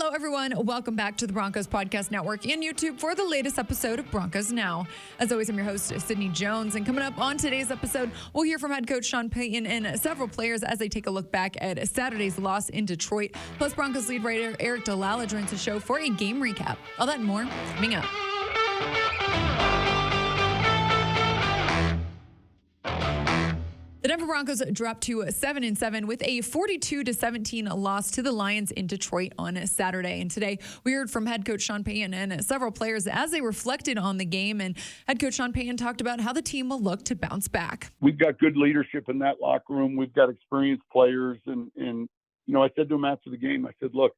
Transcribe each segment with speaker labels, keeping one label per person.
Speaker 1: Hello, everyone. Welcome back to the Broncos Podcast Network and YouTube for the latest episode of Broncos Now. As always, I'm your host, Sydney Jones. And coming up on today's episode, we'll hear from head coach Sean Payton and several players as they take a look back at Saturday's loss in Detroit. Plus, Broncos lead writer Eric Dalala joins the show for a game recap. All that and more coming up. The Denver Broncos dropped to 7-7 with a 42-17 loss to the Lions in Detroit on Saturday. And today we heard from head coach Sean Payton and several players as they reflected on the game. And head coach Sean Payton talked about how the team will look to bounce back.
Speaker 2: We've got good leadership in that locker room. We've got experienced players. And you know, I said to him after the game, I said, look,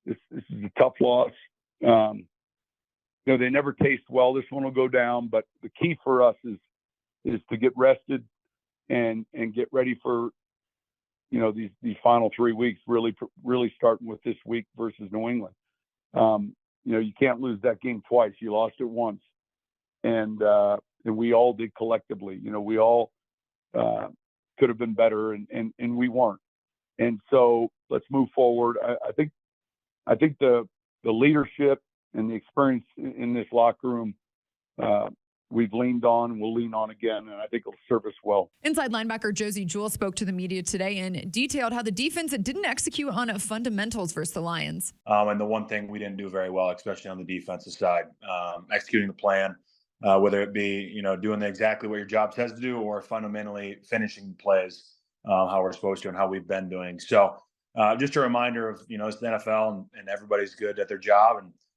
Speaker 2: this is a tough loss. You know, they never taste well. This one will go down. But the key for us is to get rested and get ready for, you know, these final 3 weeks, really starting with this week versus New England. You know, you can't lose that game twice. You lost it once. And we all did collectively. You know, we all could have been better and we weren't. And so let's move forward. I think the leadership and the experience in this locker room, we've leaned on and we'll lean on again, and I think it'll serve us well.
Speaker 1: Inside linebacker Josie Jewell spoke to the media today and detailed how the defense didn't execute on fundamentals versus the Lions.
Speaker 3: And the one thing we didn't do very well, especially on the defensive side, executing the plan, whether it be, you know, doing exactly what your job says to do or fundamentally finishing plays how we're supposed to and how we've been doing. So just a reminder of, you know, it's the NFL and everybody's good at their job,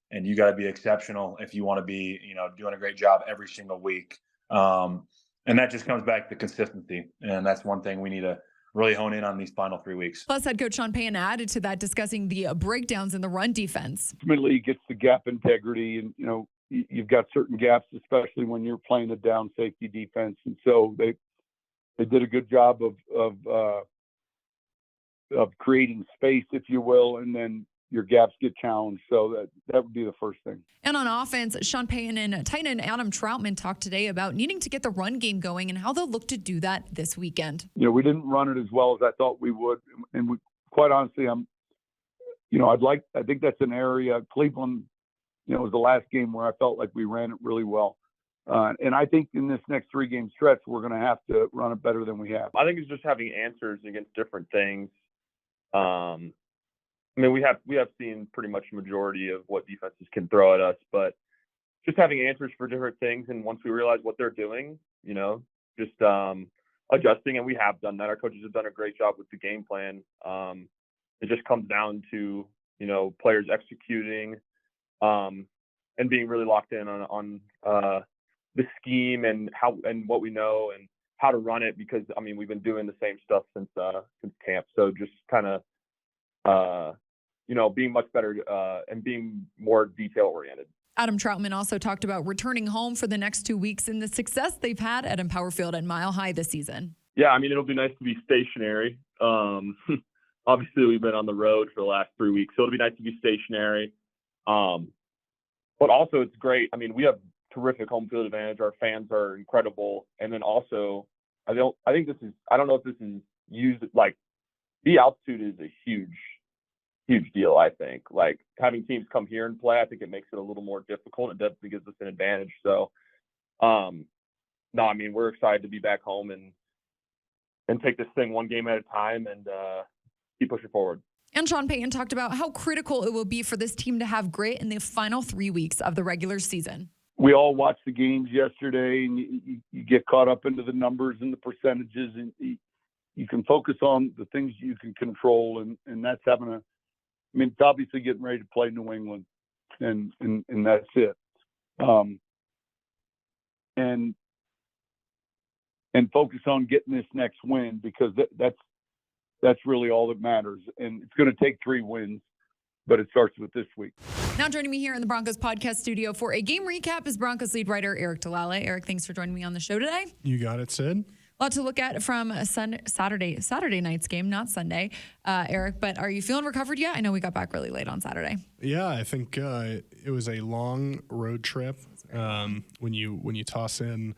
Speaker 3: and you got to be exceptional if you want to be, you know, doing a great job every single week. And that just comes back to consistency. And that's one thing we need to really hone in on these final 3 weeks.
Speaker 1: Plus, head coach Sean Payton added to that, discussing the breakdowns in the run defense.
Speaker 2: Ultimately, it gets the gap integrity. And, you know, you've got certain gaps, especially when you're playing a down safety defense. And so they did a good job of creating space, if you will, and then your gaps get challenged. So that would be the first thing.
Speaker 1: And on offense, Sean Payton and tight end Adam Troutman talked today about needing to get the run game going and how they'll look to do that this weekend.
Speaker 2: You know, we didn't run it as well as I thought we would. And quite honestly, I think that's an area. Cleveland, you know, was the last game where I felt like we ran it really well. And I think in this next 3-game stretch, we're going to have to run it better than we have.
Speaker 4: I think it's just having answers against different things. I mean, we have seen pretty much the majority of what defenses can throw at us, but just having answers for different things. And once we realize what they're doing, you know, just adjusting, and we have done that. Our coaches have done a great job with the game plan. It just comes down to, you know, players executing and being really locked in on the scheme and what we know and how to run it, because I mean, we've been doing the same stuff since camp. So just kind of you know, being much better and being more detail-oriented.
Speaker 1: Adam Troutman also talked about returning home for the next 2 weeks and the success they've had at Empower Field and Mile High this season.
Speaker 4: Yeah, I mean, it'll be nice to be stationary. Obviously, we've been on the road for the last 3 weeks, so it'll be nice to be stationary. But also, it's great. I mean, we have terrific home field advantage. Our fans are incredible. And then also, I don't know if this is used, like, the altitude is a huge deal, I think. Like, having teams come here and play, I think it makes it a little more difficult. It definitely gives us an advantage. So, no, I mean, we're excited to be back home and take this thing one game at a time and keep pushing forward.
Speaker 1: And Sean Payton talked about how critical it will be for this team to have grit in the final 3 weeks of the regular season.
Speaker 2: We all watched the games yesterday, and you get caught up into the numbers and the percentages, and you can focus on the things you can control, and that's it's obviously getting ready to play New England, and that's it. And focus on getting this next win, because that's really all that matters. And it's going to take 3 wins, but it starts with this week.
Speaker 1: Now joining me here in the Broncos podcast studio for a game recap is Broncos lead writer Eric Dalala. Eric, thanks for joining me on the show today.
Speaker 5: You got it, Sid.
Speaker 1: A lot to look at from Saturday night's game, not Sunday, Eric. But are you feeling recovered yet? I know we got back really late on Saturday.
Speaker 5: Yeah, I think it was a long road trip. When you toss in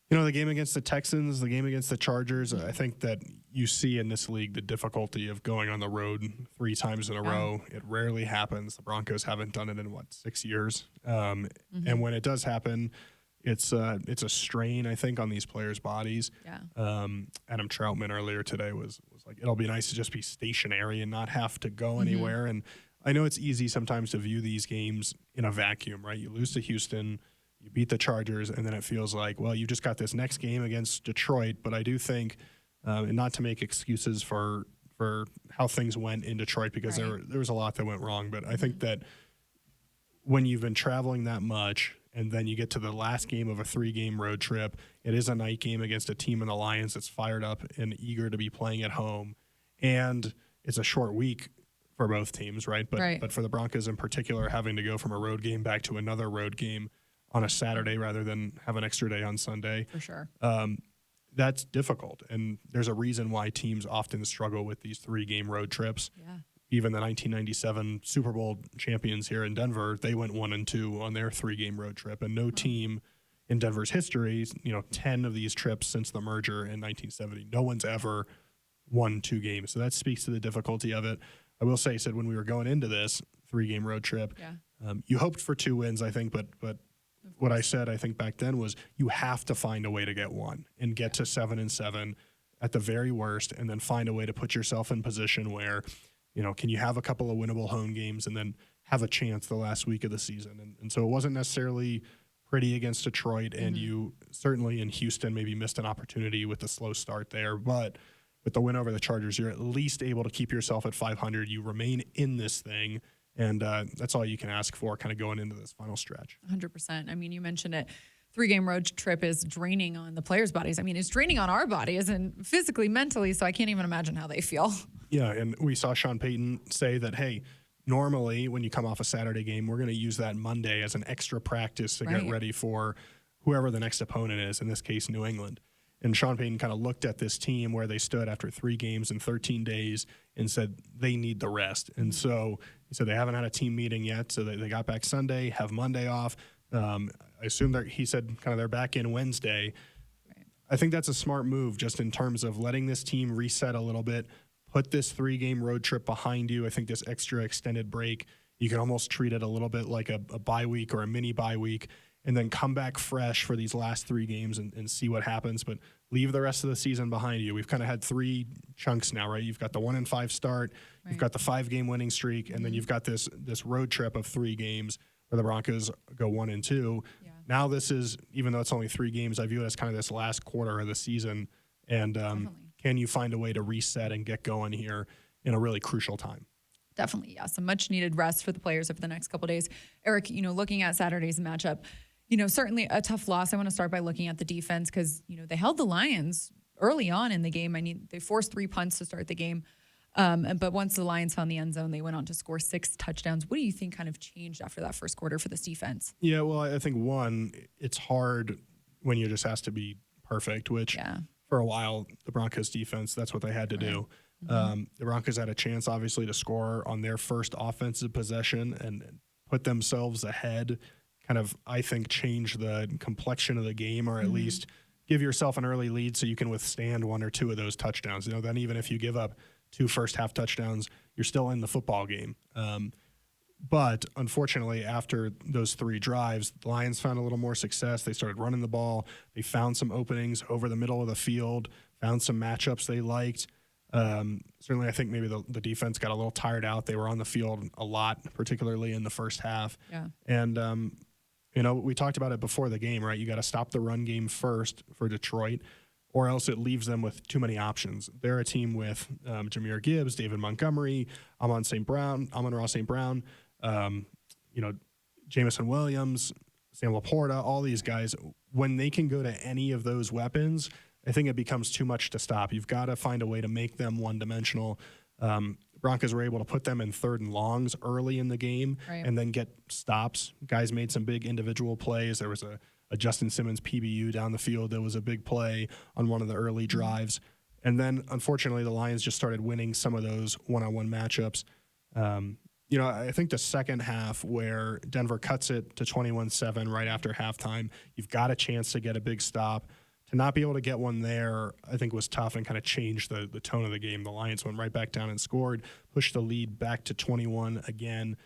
Speaker 5: The game against the Texans, the game against the Chargers, I think that you see in this league the difficulty of going on the road 3 times in a row. It rarely happens. The Broncos haven't done it in, 6 years? And when it does happen, it's a strain, I think, on these players' bodies.
Speaker 1: Yeah.
Speaker 5: Adam Troutman earlier today was like, it'll be nice to just be stationary and not have to go anywhere. And I know it's easy sometimes to view these games in a vacuum, right? You lose to Houston, you beat the Chargers, and then it feels like, well, you just got this next game against Detroit. But I do think, and not to make excuses for how things went in Detroit, because there was a lot that went wrong. But I think that when you've been traveling that much and then you get to the last game of a 3-game road trip, it is a night game against a team in the Lions that's fired up and eager to be playing at home. And it's a short week for both teams, right? But for the Broncos in particular, having to go from a road game back to another road game on a Saturday rather than have an extra day on Sunday.
Speaker 1: For sure.
Speaker 5: That's difficult. And there's a reason why teams often struggle with these 3-game road trips.
Speaker 1: Yeah.
Speaker 5: Even the 1997 Super Bowl champions here in Denver, they went 1-2 on their 3-game road trip. And no team in Denver's history, 10 of these trips since the merger in 1970, no one's ever won 2 games. So that speaks to the difficulty of it. I will say, Sid, when we were going into this 3-game road trip, you hoped for 2 wins, I think, but what I said, I think, back then was you have to find a way to get 1 and get to 7-7 at the very worst, and then find a way to put yourself in position where, can you have a couple of winnable home games and then have a chance the last week of the season. And so it wasn't necessarily pretty against Detroit, and you certainly in Houston maybe missed an opportunity with the slow start there. But with the win over the Chargers, you're at least able to keep yourself at 500. You remain in this thing. And that's all you can ask for kind of going into this final stretch.
Speaker 1: 100%. I mean, you mentioned it. 3-game road trip is draining on the players' bodies. I mean, it's draining on our bodies and physically, mentally, so I can't even imagine how they feel.
Speaker 5: Yeah, and we saw Sean Payton say that, hey, normally when you come off a Saturday game, we're going to use that Monday as an extra practice to get ready for whoever the next opponent is, in this case, New England. And Sean Payton kind of looked at this team where they stood after 3 games in 13 days and said they need the rest. And so he said they haven't had a team meeting yet, so they got back Sunday, have Monday off. I assume that he said kind of they're back in Wednesday. I think that's a smart move just in terms of letting this team reset a little bit, put this 3-game road trip behind you. I think this extra extended break, you can almost treat it a little bit like a bye week or a mini bye week, and then come back fresh for these last 3 games and see what happens. But leave the rest of the season behind you. We've kind of had 3 chunks now, right? You've got the 1-5 start, you've got the 5-game winning streak, and then you've got this road trip of 3 games where the Broncos go 1-2. Yeah. Now this is, even though it's only 3 games, I view it as kind of this last quarter of the season. And can you find a way to reset and get going here in a really crucial time?
Speaker 1: Definitely, yeah. Some much-needed rest for the players over the next couple of days. Eric, looking at Saturday's matchup, certainly a tough loss. I want to start by looking at the defense because, they held the Lions early on in the game. They forced 3 punts to start the game. But once the Lions found the end zone, they went on to score 6 touchdowns. What do you think kind of changed after that first quarter for this defense?
Speaker 5: Yeah, well, I think, one, it's hard when you're just asked to be perfect, which for a while, the Broncos defense, that's what they had to do. The Broncos had a chance, obviously, to score on their first offensive possession and put themselves ahead, kind of, I think, change the complexion of the game, or at least give yourself an early lead so you can withstand 1 or 2 of those touchdowns. Then even if you give up 2 first-half touchdowns, you're still in the football game. But unfortunately, after those 3 drives, the Lions found a little more success. They started running the ball. They found some openings over the middle of the field, found some matchups they liked. Certainly, I think maybe the defense got a little tired out. They were on the field a lot, particularly in the first half. Yeah. And, we talked about it before the game, right? You got to stop the run game first for Detroit, or else it leaves them with too many options. They're a team with Jahmyr Gibbs, David Montgomery, Amon-Ra St. Brown, Jamison Williams, Sam Laporta, all these guys. When they can go to any of those weapons, I think it becomes too much to stop. You've got to find a way to make them one-dimensional. Broncos were able to put them in 3rd and longs early in the game and then get stops. Guys made some big individual plays. There was a Justin Simmons PBU down the field that was a big play on one of the early drives. And then, unfortunately, the Lions just started winning some of those one-on-one matchups. I think the second half where Denver cuts it to 21-7 right after halftime, you've got a chance to get a big stop to not be able to get one there, I think was tough and kind of changed the tone of the game. The Lions went right back down and scored, pushed the lead back to 21 again.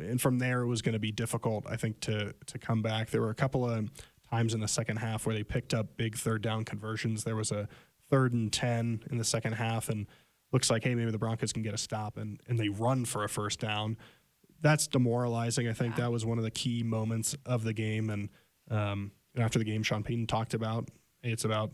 Speaker 5: And from there, it was going to be difficult, I think, to come back. There were a couple of times in the second half where they picked up big third down conversions. There was a 3rd and 10 in the second half, and looks like, hey, maybe the Broncos can get a stop, and they run for a first down. That's demoralizing. I think that was one of the key moments of the game. And after the game, Sean Payton talked about, hey, it's about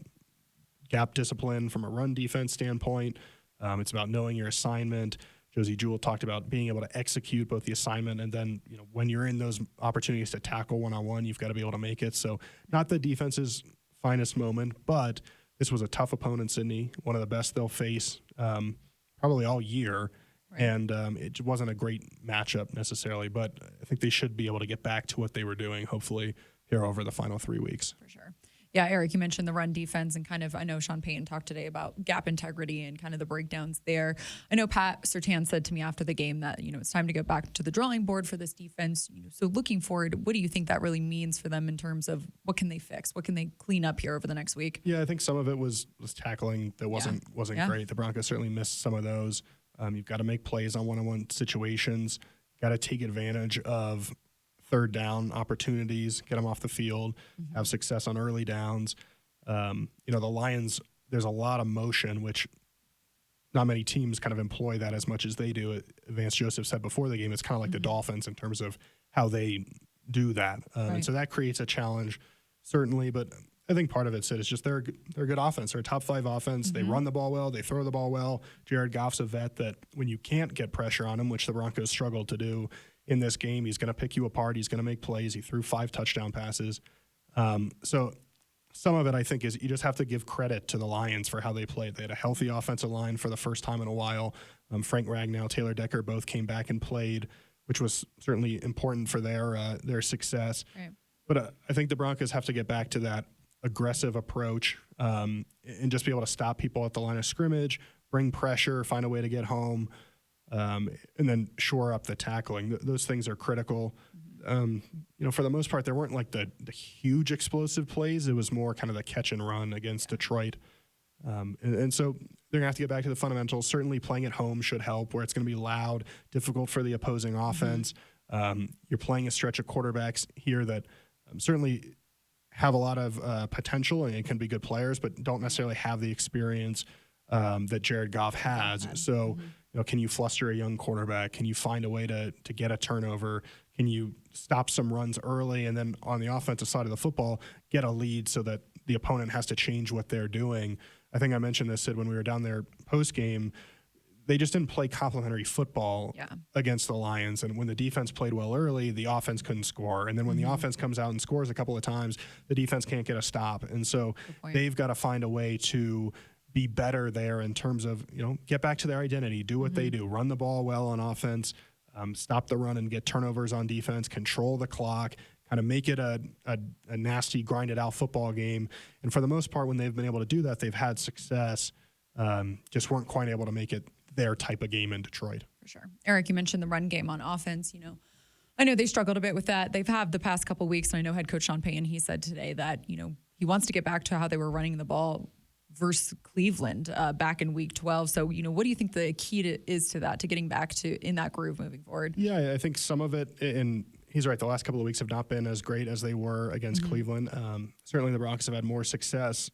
Speaker 5: gap discipline from a run defense standpoint. It's about knowing your assignment. Josie Jewell talked about being able to execute both the assignment and then, when you're in those opportunities to tackle one-on-one, you've got to be able to make it. So not the defense's finest moment, but this was a tough opponent, Sydney, one of the best they'll face probably all year. Right. And it wasn't a great matchup necessarily, but I think they should be able to get back to what they were doing, hopefully, here over the final 3 weeks.
Speaker 1: For sure. Yeah, Eric, you mentioned the run defense and kind of, I know Sean Payton talked today about gap integrity and kind of the breakdowns there. I know Pat Surtain said to me after the game that, it's time to go back to the drawing board for this defense. So looking forward, what do you think that really means for them in terms of what can they fix? What can they clean up here over the next week?
Speaker 5: Yeah, I think some of it was tackling that wasn't great. The Broncos certainly missed some of those. You've got to make plays on one-on-one situations. Got to take advantage of third down opportunities, get them off the field, have success on early downs. The Lions, there's a lot of motion, which not many teams kind of employ that as much as they do. Vance Joseph said before the game, it's kind of like the Dolphins in terms of how they do that. And so that creates a challenge, certainly, but I think part of it, Sid, is just they're a good offense. They're a top 5 offense. They run the ball well. They throw the ball well. Jared Goff's a vet that when you can't get pressure on him, which the Broncos struggled to do in this game, he's going to pick you apart. He's going to make plays. He threw 5 touchdown passes. So some of it, I think, is you just have to give credit to the Lions for how they played. They had a healthy offensive line for the first time in a while. Frank Ragnow, Taylor Decker both came back and played, which was certainly important for their success. Right. But I think the Broncos have to get back to that aggressive approach and just be able to stop people at the line of scrimmage, bring pressure, find a way to get home, and then shore up the tackling. Those things are critical. For the most part, there weren't like the huge explosive plays. It was more kind of the catch and run against Detroit. And so they're going to have to get back to the fundamentals. Certainly playing at home should help, where it's going to be loud, difficult for the opposing offense. You're playing a stretch of quarterbacks here that certainly have a lot of potential and can be good players, but don't necessarily have the experience that Jared Goff has. So, can you fluster a young quarterback? Can you find a way to get a turnover? Can you stop some runs early and then on the offensive side of the football, get a lead so that the opponent has to change what they're doing? I think I mentioned this, Sid, when we were down there post-game. They just didn't play complementary football against the Lions. And when the defense played well early, the offense couldn't score. And then when the offense comes out and scores a couple of times, the defense can't get a stop. And so they've got to find a way to be better there in terms of, get back to their identity, do what they do, run the ball well on offense, stop the run and get turnovers on defense, control the clock, kind of make it a nasty, grinded out football game. And for the most part, when they've been able to do that, they've had success, just weren't quite able to make it their type of game in Detroit.
Speaker 1: For sure. Eric, you mentioned the run game on offense. I know they struggled a bit with that. They've had the past couple of weeks, and I know head coach Sean Payton, he said today that, he wants to get back to how they were running the ball versus Cleveland back in week 12. So, what do you think the key is to that, to getting back to in that groove moving forward? Yeah,
Speaker 5: I think some of it, and he's right, the last couple of weeks have not been as great as they were against Cleveland. Certainly the Broncos have had more success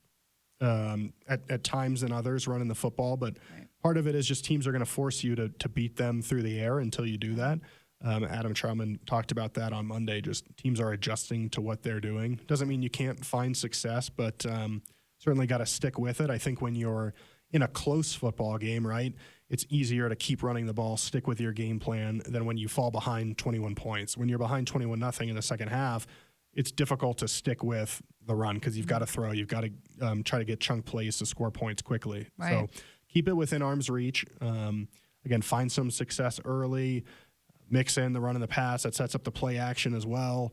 Speaker 5: at times than others running the football, but part of it is just teams are going to force you to beat them through the air until you do that. Adam Troutman talked about that on Monday. Just teams are adjusting to what they're doing. Doesn't mean you can't find success, but certainly got to stick with it. I think when you're in a close football game, right, it's easier to keep running the ball, stick with your game plan than when you fall behind 21 points. When you're behind 21-0 in the second half, it's difficult to stick with the run because you've got to throw. You've got to try to get chunk plays to score points quickly. Right. So keep it within arm's reach. Again, find some success early. Mix in the run and the pass. That sets up the play action as well.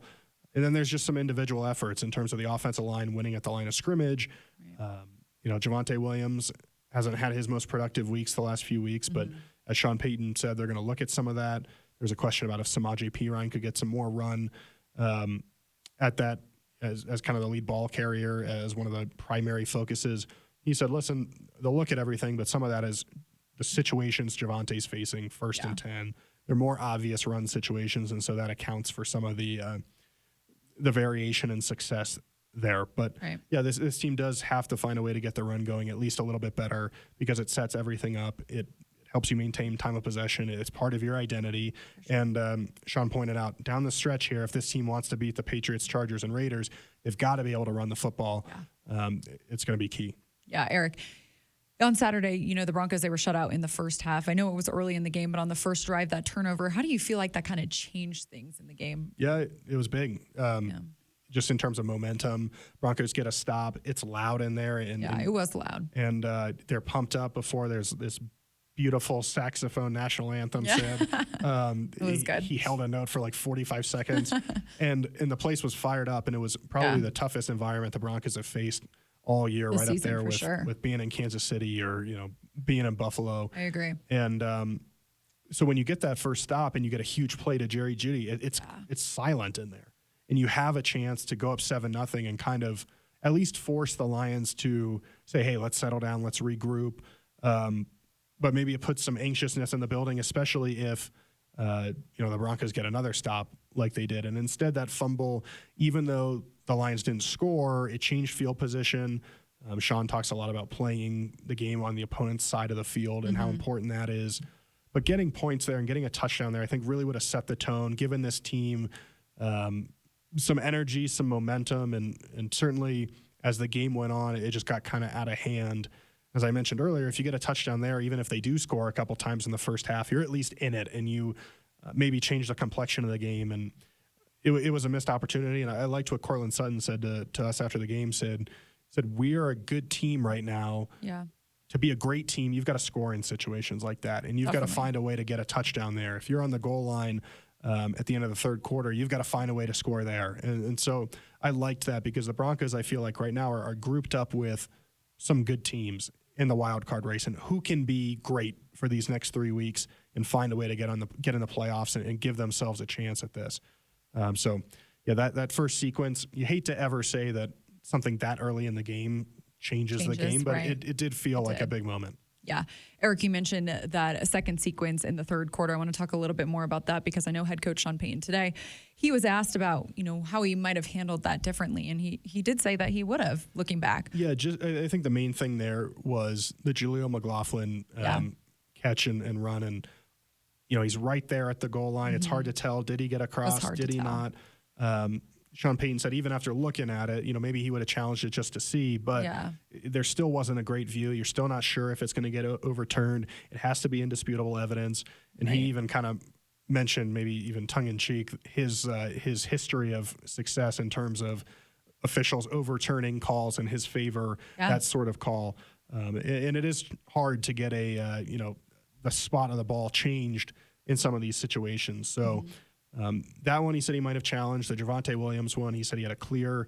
Speaker 5: And then there's just some individual efforts in terms of the offensive line winning at the line of scrimmage. Right. Javonte Williams hasn't had his most productive weeks the last few weeks, but as Sean Payton said, they're going to look at some of that. There's a question about if Samaje Perine could get some more run at that as kind of the lead ball carrier, as one of the primary focuses. He said, listen, they'll look at everything, but some of that is the situations Javante's facing, 1st and 10. They're more obvious run situations, and so that accounts for some of the variation in success there. But yeah, this team does have to find a way to get the run going at least a little bit better, because it sets everything up. It helps you maintain time of possession. It's part of your identity. Sure. And Sean pointed out, down the stretch here, if this team wants to beat the Patriots, Chargers, and Raiders, they've got to be able to run the football. Yeah. It's going to be key.
Speaker 1: Yeah, Eric. On Saturday, the Broncos, they were shut out in the first half. I know it was early in the game, but on the first drive, that turnover, how do you feel like that kind of changed things in the game?
Speaker 5: Yeah, it was big. Just in terms of momentum, Broncos get a stop. It's loud in there. And
Speaker 1: it was loud.
Speaker 5: And they're pumped up before there's this beautiful saxophone national anthem said.
Speaker 1: It was good.
Speaker 5: He held a note for like 45 seconds. and the place was fired up, and it was probably the toughest environment the Broncos have faced all year, right up there with being in Kansas City or, being in Buffalo.
Speaker 1: I agree.
Speaker 5: And so when you get that first stop and you get a huge play to Jerry Jeudy, it's silent in there. And you have a chance to go up 7-0 and kind of at least force the Lions to say, hey, let's settle down, let's regroup. But maybe it puts some anxiousness in the building, especially if, the Broncos get another stop like they did. And instead, that fumble, even though the Lions didn't score, it changed field position. Sean talks a lot about playing the game on the opponent's side of the field and how important that is. But getting points there and getting a touchdown there, I think really would have set the tone, given this team some energy, some momentum, and certainly as the game went on, it just got kind of out of hand. As I mentioned earlier, if you get a touchdown there, even if they do score a couple times in the first half, you're at least in it, and you maybe change the complexion of the game. And it was a missed opportunity. And I liked what Cortland Sutton said to us after the game, said, we are a good team right now.
Speaker 1: Yeah.
Speaker 5: To be a great team, you've got to score in situations like that, and you've got to find a way to get a touchdown there. If you're on the goal line at the end of the third quarter, you've got to find a way to score there. And so I liked that, because the Broncos, I feel like right now are grouped up with some good teams in the wild card race, and who can be great for these next 3 weeks and find a way to get in the playoffs and give themselves a chance at this. So yeah, that first sequence, you hate to ever say that something that early in the game changes the game, but it did feel like a big moment.
Speaker 1: Yeah. Eric, you mentioned that second sequence in the third quarter. I want to talk a little bit more about that, because I know head coach Sean Payton today, he was asked about, how he might have handled that differently. And he did say that he would have, looking back.
Speaker 5: Yeah, I think the main thing there was the Jaleel McLaughlin catch and run. And, he's right there at the goal line. It's hard to tell. Did he get across? Did he not? Sean Payton said even after looking at it, maybe he would have challenged it just to see, but there still wasn't a great view. You're still not sure if it's going to get overturned. It has to be indisputable evidence. And he even kind of mentioned, maybe even tongue-in-cheek, his history of success in terms of officials overturning calls in his favor, that sort of call. And it is hard to get the spot on the ball changed in some of these situations. So that one, he said he might have challenged. The Javonte Williams one, he said he had a clear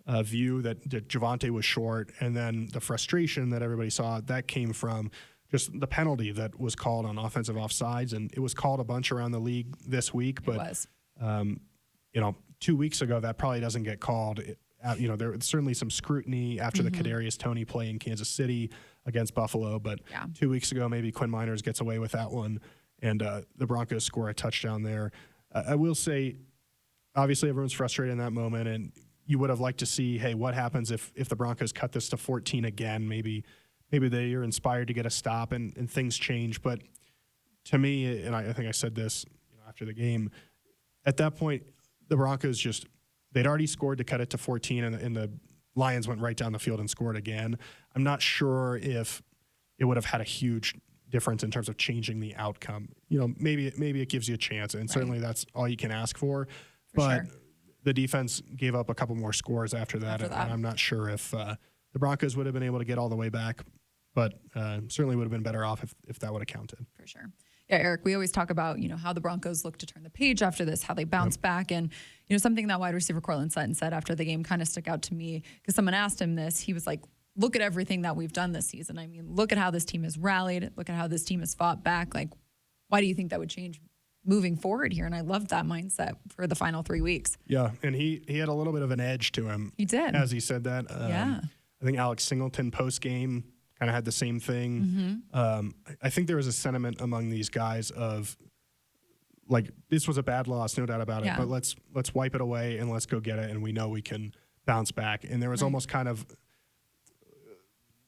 Speaker 5: view that Javonte was short. And then the frustration that everybody saw, that came from just the penalty that was called on offensive offsides. And it was called a bunch around the league this week. But, 2 weeks ago, that probably doesn't get called. There was certainly some scrutiny after the Kadarius Toney play in Kansas City against Buffalo. But 2 weeks ago, maybe Quinn Miners gets away with that one. And the Broncos score a touchdown there. I will say, obviously, everyone's frustrated in that moment, and you would have liked to see, hey, what happens if the Broncos cut this to 14 again? Maybe they are inspired to get a stop and things change. But to me, and I think I said this after the game, at that point, the Broncos they'd already scored to cut it to 14, and the Lions went right down the field and scored again. I'm not sure if it would have had a huge difference in terms of changing the outcome. Maybe it gives you a chance, and certainly that's all you can ask for. But the defense gave up a couple more scores after that. And I'm not sure if the Broncos would have been able to get all the way back, but certainly would have been better off if that would have counted.
Speaker 1: For sure. Yeah, Eric, we always talk about, how the Broncos look to turn the page after this, how they bounce back. And, something that wide receiver Cortland Sutton said after the game kind of stuck out to me, because someone asked him this. He was like, look at everything that we've done this season. I mean, look at how this team has rallied. Look at how this team has fought back. Like, why do you think that would change moving forward here. And I love that mindset for the final 3 weeks.
Speaker 5: Yeah, and he had a little bit of an edge to him.
Speaker 1: He did.
Speaker 5: As he said that.
Speaker 1: Yeah.
Speaker 5: I think Alex Singleton post-game kind of had the same thing. I think there was a sentiment among these guys of, like, this was a bad loss, no doubt about it, but let's wipe it away and let's go get it, and we know we can bounce back. And there was almost kind of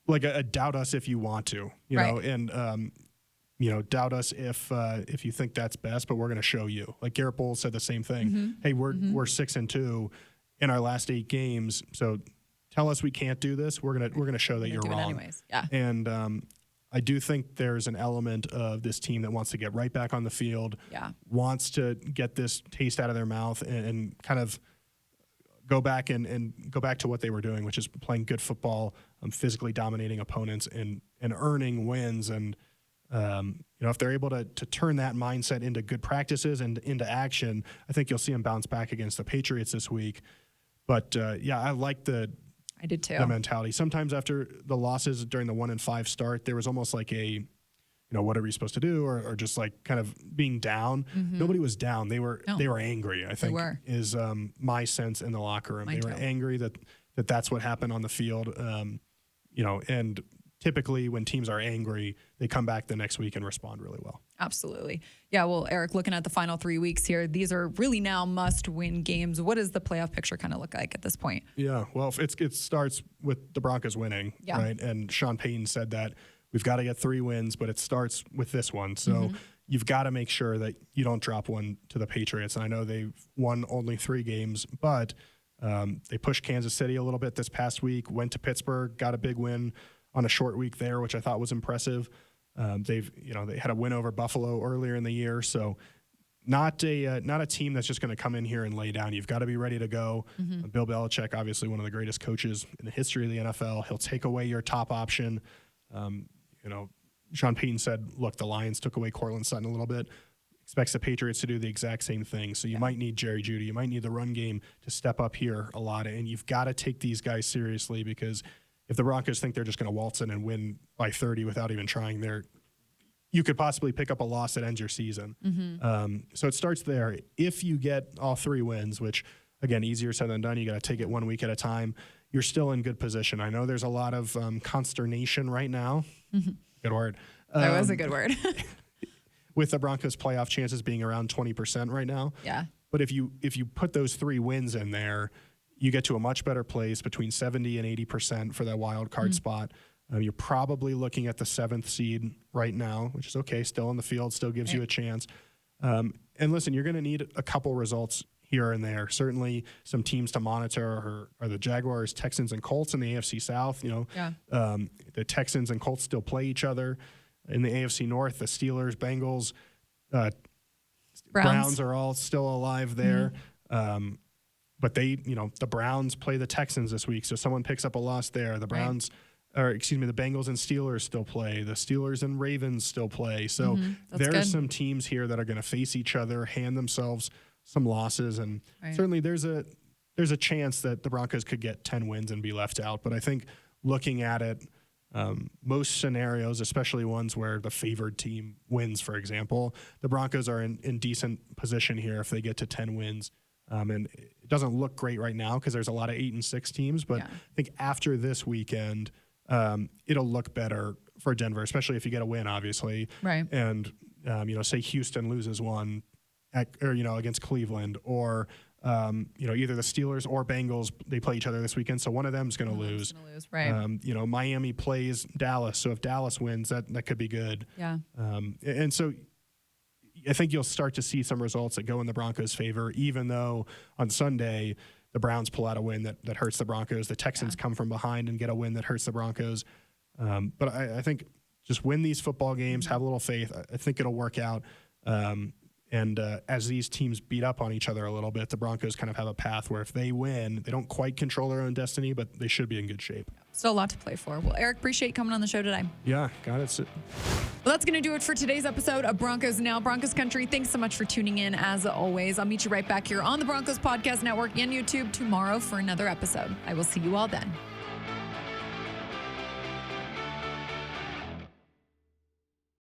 Speaker 5: like a doubt us if you want to, you know, and doubt us if you think that's best, but we're going to show you. Like Garrett Bowles said the same thing. Hey, we're 6-2 in our last 8 games, so tell us we can't do this. We're gonna show that you're wrong.
Speaker 1: Anyways. Yeah.
Speaker 5: And I do think there's an element of this team that wants to get right back on the field.
Speaker 1: Yeah.
Speaker 5: Wants to get this taste out of their mouth and kind of go back and go back to what they were doing, which is playing good football, physically dominating opponents and earning wins. And if they're able to turn that mindset into good practices and into action, I think you'll see them bounce back against the Patriots this week. But I like
Speaker 1: I did too.
Speaker 5: the mentality. Sometimes after the losses during the 1-5 start, there was almost like a, what are we supposed to do? Or just like kind of being down. Nobody was down. They were angry, I think, is my sense in the locker room. They were angry that that's what happened on the field. And typically when teams are angry, they come back the next week and respond really well.
Speaker 1: Absolutely. Yeah, well, Eric, looking at the final 3 weeks here, these are really now must-win games. What does the playoff picture kind of look like at this point?
Speaker 5: Yeah, well, it starts with the Broncos winning, right? And Sean Payton said that we've got to get 3 wins, but it starts with this one. So you've got to make sure that you don't drop one to the Patriots. And I know they've won only 3 games, but they pushed Kansas City a little bit this past week, went to Pittsburgh, got a big win on a short week there, which I thought was impressive. They had a win over Buffalo earlier in the year, so not a team that's just going to come in here and lay down. You've got to be ready to go. Bill Belichick, obviously one of the greatest coaches in the history of the NFL, he'll take away your top option. Sean Payton said, look, the Lions took away Cortland Sutton a little bit. Expects the Patriots to do the exact same thing. So you might need Jerry Jeudy. You might need the run game to step up here a lot, and you've got to take these guys seriously, because if the Broncos think they're just going to waltz in and win by 30 without even trying, you could possibly pick up a loss that ends your season. So it starts there. If you get all 3 wins, which, again, easier said than done, you got to take it 1 week at a time, you're still in good position. I know there's a lot of consternation right now. Good word.
Speaker 1: That was a good word.
Speaker 5: With the Broncos' playoff chances being around 20% right now.
Speaker 1: Yeah.
Speaker 5: But if you put those 3 wins in there, you get to a much better place, between 70 and 80% for that wild card spot. You're probably looking at the 7th seed right now, which is okay. Still in the field, still gives you a chance. And listen, you're going to need a couple results here and there. Certainly some teams to monitor are the Jaguars, Texans, and Colts in the AFC South. The Texans and Colts still play each other. In the AFC North, the Steelers, Bengals, Browns are all still alive there. But the Browns play the Texans this week, so someone picks up a loss there. The Browns, the Bengals and Steelers still play. The Steelers and Ravens still play. So there are some teams here that are going to face each other, hand themselves some losses, and certainly there's a chance that the Broncos could get 10 wins and be left out. But I think looking at it, most scenarios, especially ones where the favored team wins, for example, the Broncos are in decent position here if they get to 10 wins. And it doesn't look great right now because there's a lot of 8-6 teams, but I think after this weekend, it'll look better for Denver, especially if you get a win, obviously.
Speaker 1: Right.
Speaker 5: And, say Houston loses one against Cleveland, or, either the Steelers or Bengals, they play each other this weekend. So one of them is going to lose.
Speaker 1: Right.
Speaker 5: Miami plays Dallas. So if Dallas wins, that could be good.
Speaker 1: Yeah.
Speaker 5: And so I think you'll start to see some results that go in the Broncos' favor, even though on Sunday the Browns pull out a win that hurts the Broncos. The Texans come from behind and get a win that hurts the Broncos. But I think just win these football games, have a little faith. I think it'll work out. And as these teams beat up on each other a little bit, the Broncos kind of have a path where if they win, they don't quite control their own destiny, but they should be in good shape.
Speaker 1: Still a lot to play for. Well, Eric, appreciate you coming on the show today.
Speaker 5: Yeah, got it.
Speaker 1: Well, that's going to do it for today's episode of Broncos Now, Broncos Country. Thanks so much for tuning in. As always, I'll meet you right back here on the Broncos Podcast Network and YouTube tomorrow for another episode. I will see you all then.